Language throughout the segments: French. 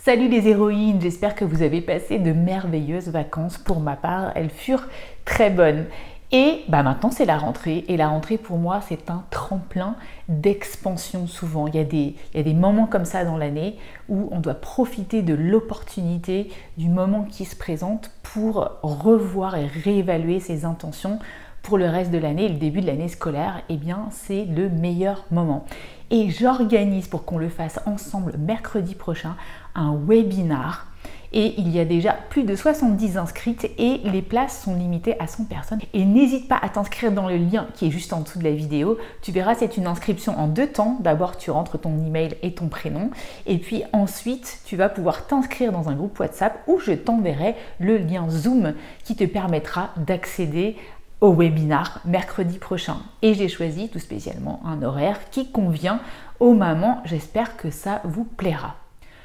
Salut les héroïnes, j'espère que vous avez passé de merveilleuses vacances. Pour ma part, elles furent très bonnes. Et maintenant c'est la rentrée, et la rentrée pour moi c'est un tremplin d'expansion souvent. Il y a des moments comme ça dans l'année où on doit profiter de l'opportunité, du moment qui se présente pour revoir et réévaluer ses intentions pour le reste de l'année. Le début de l'année scolaire, eh bien c'est le meilleur moment. Et j'organise pour qu'on le fasse ensemble mercredi prochain un webinar. Et il y a déjà plus de 70 inscrites et les places sont limitées à 100 personnes. Et n'hésite pas à t'inscrire dans le lien qui est juste en dessous de la vidéo. Tu verras, c'est une inscription en 2 temps. D'abord, tu rentres ton email et ton prénom. Et puis ensuite, tu vas pouvoir t'inscrire dans un groupe WhatsApp où je t'enverrai le lien Zoom qui te permettra d'accéder au webinar mercredi prochain. Et j'ai choisi tout spécialement un horaire qui convient aux mamans. J'espère que ça vous plaira.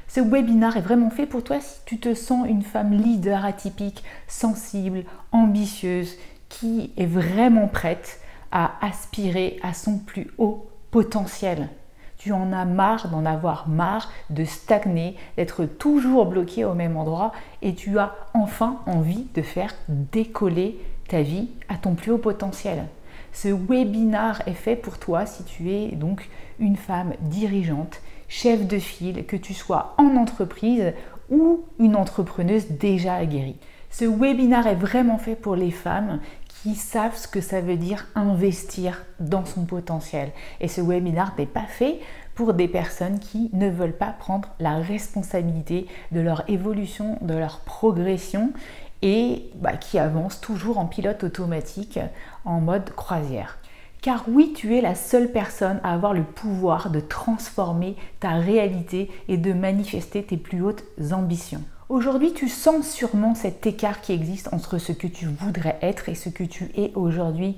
Ce webinar est vraiment fait pour toi si tu te sens une femme leader atypique, sensible, ambitieuse, qui est vraiment prête à aspirer à son plus haut potentiel. Tu en as marre d'en avoir marre, de stagner, d'être toujours bloqué au même endroit et tu as enfin envie de faire décoller ta vie à ton plus haut potentiel. Ce webinar est fait pour toi si tu es donc une femme dirigeante, chef de file, que tu sois en entreprise ou une entrepreneuse déjà aguerrie. Ce webinar est vraiment fait pour les femmes qui savent ce que ça veut dire investir dans son potentiel. Et ce webinar n'est pas fait pour des personnes qui ne veulent pas prendre la responsabilité de leur évolution, de leur progression et qui avancent toujours en pilote automatique en mode croisière. Car oui, tu es la seule personne à avoir le pouvoir de transformer ta réalité et de manifester tes plus hautes ambitions. Aujourd'hui, tu sens sûrement cet écart qui existe entre ce que tu voudrais être et ce que tu es aujourd'hui.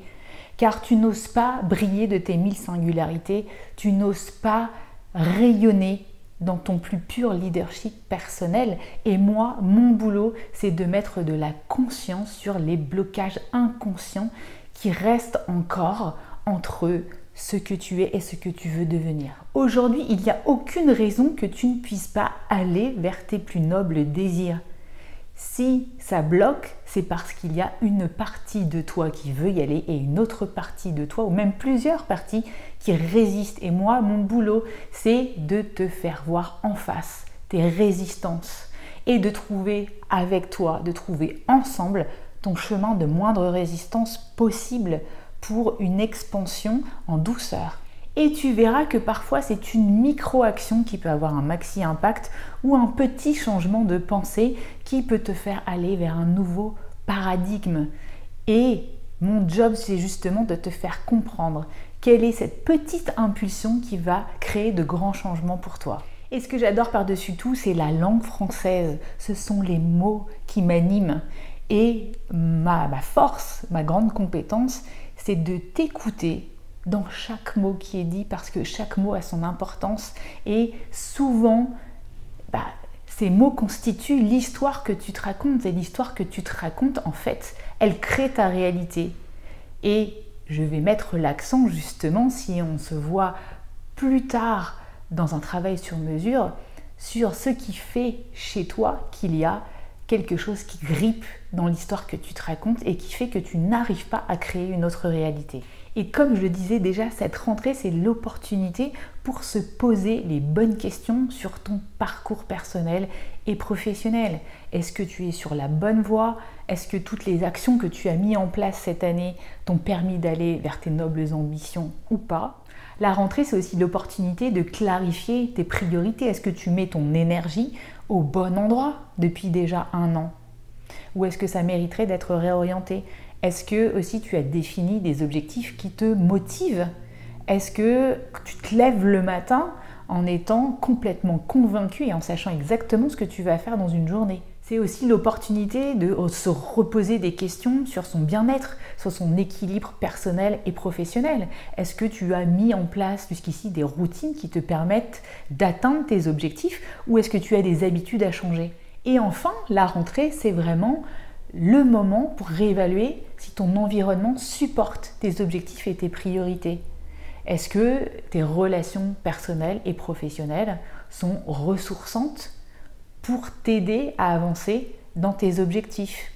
Car tu n'oses pas briller de tes 1000 singularités, tu n'oses pas rayonner dans ton plus pur leadership personnel. Et moi, mon boulot, c'est de mettre de la conscience sur les blocages inconscients qui restent encore entre ce que tu es et ce que tu veux devenir. Aujourd'hui, il n'y a aucune raison que tu ne puisses pas aller vers tes plus nobles désirs. Si ça bloque, c'est parce qu'il y a une partie de toi qui veut y aller et une autre partie de toi, ou même plusieurs parties, qui résistent. Et moi, mon boulot, c'est de te faire voir en face tes résistances et de trouver avec toi, de trouver ensemble ton chemin de moindre résistance possible pour une expansion en douceur. Et tu verras que parfois c'est une micro-action qui peut avoir un maxi impact ou un petit changement de pensée qui peut te faire aller vers un nouveau paradigme. Et mon job, c'est justement de te faire comprendre quelle est cette petite impulsion qui va créer de grands changements pour toi. Et ce que j'adore par-dessus tout, c'est la langue française. Ce sont les mots qui m'animent. Et ma force, ma grande compétence, c'est de t'écouter dans chaque mot qui est dit parce que chaque mot a son importance et souvent ces mots constituent l'histoire que tu te racontes et l'histoire que tu te racontes en fait elle crée ta réalité. Et je vais mettre l'accent justement, si on se voit plus tard dans un travail sur mesure, sur ce qui fait chez toi qu'il y a quelque chose qui grippe dans l'histoire que tu te racontes et qui fait que tu n'arrives pas à créer une autre réalité. Et comme je le disais déjà, cette rentrée, c'est l'opportunité pour se poser les bonnes questions sur ton parcours personnel et professionnel. Est-ce que tu es sur la bonne voie? Est-ce que toutes les actions que tu as mises en place cette année t'ont permis d'aller vers tes nobles ambitions ou pas? La rentrée, c'est aussi l'opportunité de clarifier tes priorités. Est-ce que tu mets ton énergie au bon endroit depuis déjà 1 an? Ou est-ce que ça mériterait d'être réorienté? Est-ce que aussi tu as défini des objectifs qui te motivent? Est-ce que tu te lèves le matin en étant complètement convaincu et en sachant exactement ce que tu vas faire dans une journée? C'est aussi l'opportunité de se reposer des questions sur son bien-être, sur son équilibre personnel et professionnel. Est-ce que tu as mis en place jusqu'ici des routines qui te permettent d'atteindre tes objectifs ou est-ce que tu as des habitudes à changer? Et enfin, la rentrée, c'est vraiment le moment pour réévaluer si ton environnement supporte tes objectifs et tes priorités. Est-ce que tes relations personnelles et professionnelles sont ressourçantes pour t'aider à avancer dans tes objectifs.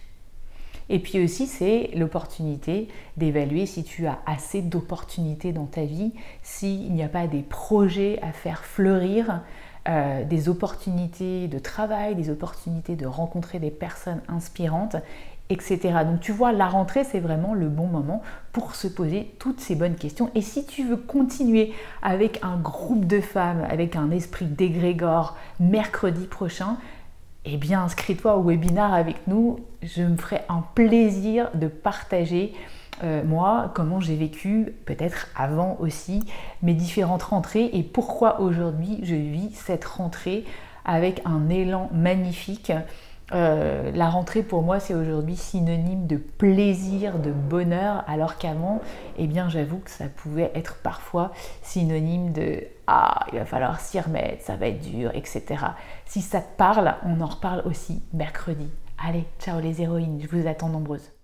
Et puis aussi, c'est l'opportunité d'évaluer si tu as assez d'opportunités dans ta vie, s'il n'y a pas des projets à faire fleurir, des opportunités de travail, des opportunités de rencontrer des personnes inspirantes, etc. Donc tu vois, la rentrée, c'est vraiment le bon moment pour se poser toutes ces bonnes questions. Et si tu veux continuer avec un groupe de femmes, avec un esprit d'égrégore mercredi prochain, eh bien inscris-toi au webinaire avec nous. Je me ferai un plaisir de partager moi, comment j'ai vécu, peut-être avant aussi, mes différentes rentrées et pourquoi aujourd'hui je vis cette rentrée avec un élan magnifique. La rentrée pour moi c'est aujourd'hui synonyme de plaisir, de bonheur, alors qu'avant, eh bien j'avoue que ça pouvait être parfois synonyme de ah, il va falloir s'y remettre, ça va être dur, etc. Si ça te parle, on en reparle aussi mercredi. Allez, ciao les héroïnes, je vous attends nombreuses.